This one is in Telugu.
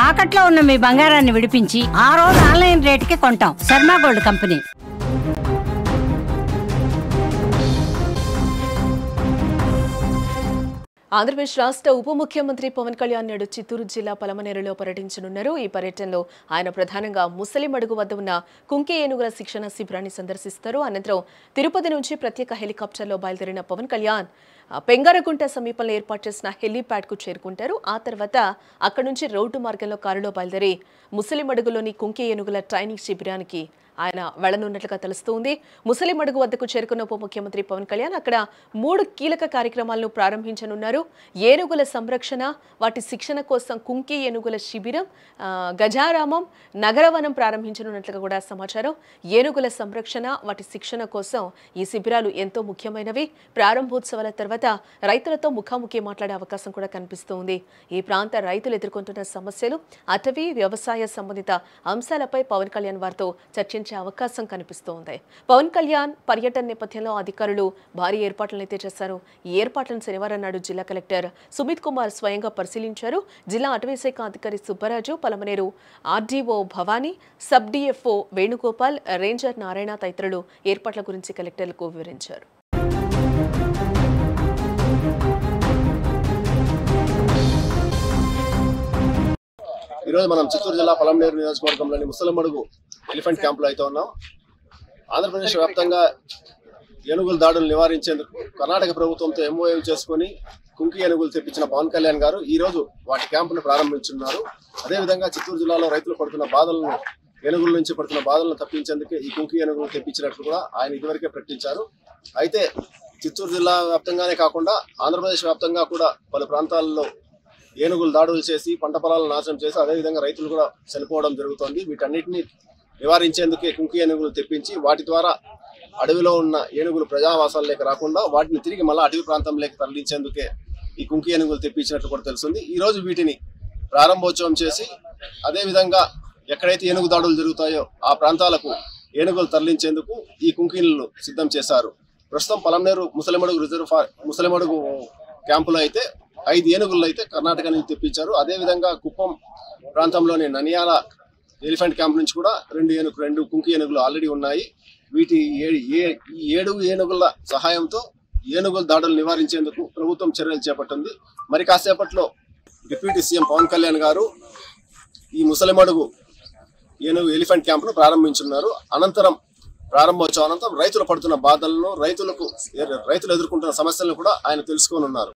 తాకట్లో ఉన్న మీ బంగారాన్ని విడిపించి ఆ రోజు ఆన్లైన్ రేటుకి కొంటాం. Sharma gold company. ఆంధ్రప్రదేశ్ రాష్ట్ర ఉప ముఖ్యమంత్రి పవన్ కళ్యాణ్ నేడు చిత్తూరు జిల్లా పలమనేరులో పర్యటించనున్నారు. ఈ పర్యటనలో ఆయన ప్రధానంగా ముసలిమడుగు వద్ద ఉన్న కుంకి ఏనుగుల శిక్షణ శిబిరాన్ని సందర్శిస్తారు. అనంతరం తిరుపతి నుంచి ప్రత్యేక హెలికాప్టర్లో బయలుదేరిన పవన్ కళ్యాణ్ పెంగారగుంట సమీపంలో ఏర్పాటు చేసిన హెలీప్యాడ్కు చేరుకుంటారు. ఆ తర్వాత అక్కడి నుంచి రోడ్డు మార్గంలో కారులో బయలుదేరి ముసలిమడుగులోని కుంకి ఏనుగుల ట్రైనింగ్ శిబిరానికి ఆయన వెళ్లనున్నట్లుగా తెలుస్తోంది. ముసలిమడుగు వద్దకు చేరుకున్న ఉప ముఖ్యమంత్రి పవన్ కళ్యాణ్ అక్కడ 3 కీలక కార్యక్రమాలను ప్రారంభించనున్నారు. ఏనుగుల సంరక్షణ, వాటి శిక్షణ కోసం కుంకి ఏనుగుల శిబిరం, గజారామం, నగరవనం ప్రారంభించనున్నట్లుగా కూడా సమాచారం. ఏనుగుల సంరక్షణ, వాటి శిక్షణ కోసం ఈ శిబిరాలు ఎంతో ముఖ్యమైనవి. ప్రారంభోత్సవాల తర్వాత రైతులతో ముఖాముఖి మాట్లాడే అవకాశం కూడా కనిపిస్తోంది. ఈ ప్రాంత రైతులు ఎదుర్కొంటున్న సమస్యలు, అటవీ వ్యవసాయ సంబంధిత అంశాలపై పవన్ కళ్యాణ్ వారితో చర్చించారు అవకాశం కనిపిస్తోంది. పవన్ కళ్యాణ్ పర్యటన నేపథ్యంలో అధికారులు భారీ ఏర్పాట్లను అయితే చేశారు. ఈ ఏర్పాట్లను శనివారం నాడు జిల్లా కలెక్టర్ సుమిత్ కుమార్ స్వయంగా పరిశీలించారు. జిల్లా అటవీ శాఖ అధికారి Subbaraju, Palamaner RDO Bhavani, sub DFO Venugopal, ranger Narayana తదితరులు ఏర్పాట్ల గురించి కలెక్టర్లకు వివరించారు. ఈరోజు మనం చిత్తూరు జిల్లా పలమనేరు నియోజకవర్గంలోని ముసలిమడుగు ఎలిఫెంట్ క్యాంపులో అయితే ఉన్నాం. ఆంధ్రప్రదేశ్ వ్యాప్తంగా ఏనుగుల దాడులు నివారించేందుకు కర్ణాటక ప్రభుత్వంతో ఎంఓయూ చేసుకుని కుంకి ఏనుగులు తెప్పించిన పవన్ కళ్యాణ్ గారు ఈ రోజు వాటి క్యాంపును ప్రారంభించున్నారు. అదేవిధంగా చిత్తూరు జిల్లాలో రైతులు పడుతున్న బాధలను, ఏనుగుల నుంచి పడుతున్న బాధలను తప్పించేందుకే ఈ కుంకి ఏనుగులు తెప్పించినట్లు కూడా ఆయన ఇదివరకే ప్రకటించారు. అయితే చిత్తూరు జిల్లా వ్యాప్తంగానే కాకుండా ఆంధ్రప్రదేశ్ వ్యాప్తంగా కూడా పలు ప్రాంతాల్లో ఏనుగులు దాడులు చేసి పంట పొలాలను నాశనం చేసి అదేవిధంగా రైతులు కూడా చనిపోవడం జరుగుతోంది. వీటన్నిటిని నివారించేందుకే కుంకి ఏనుగులు తెప్పించి వాటి ద్వారా అడవిలో ఉన్న ఏనుగులు ప్రజావాసాల్లోకి రాకుండా వాటిని తిరిగి మళ్ళీ అటవీ ప్రాంతంలోకి తరలించేందుకే ఈ కుంకి ఏనుగులు తెప్పించినట్లు కూడా తెలుస్తుంది. ఈ రోజు వీటిని ప్రారంభోత్సవం చేసి అదేవిధంగా ఎక్కడైతే ఏనుగు దాడులు జరుగుతాయో ఆ ప్రాంతాలకు ఏనుగులు తరలించేందుకు ఈ కుంకీలను సిద్ధం చేశారు. ప్రస్తుతం పలమనేరు ముసలిమడుగు క్యాంపులో అయితే 5 ఏనుగులు అయితే కర్ణాటక నుంచి తెప్పించారు. అదేవిధంగా కుప్పం ప్రాంతంలోని ననియాల ఎలిఫెంట్ క్యాంప్ నుంచి కూడా 2 కుంకి ఏనుగులు ఆల్రెడీ ఉన్నాయి. వీటి 7 ఏనుగుల సహాయంతో ఏనుగుల దాడులు నివారించేందుకు ప్రభుత్వం చర్యలు చేపట్టింది. మరి కాసేపట్లో డిప్యూటీ సీఎం పవన్ కళ్యాణ్ గారు ఈ ముసలిమడుగు ఏనుగు ఎలిఫెంట్ క్యాంప్ను ప్రారంభించున్నారు. అనంతరం ప్రారంభోత్సవం అనంతరం రైతులు పడుతున్న బాధలను, రైతులు ఎదుర్కొంటున్న సమస్యలను కూడా ఆయన తెలుసుకోనున్నారు.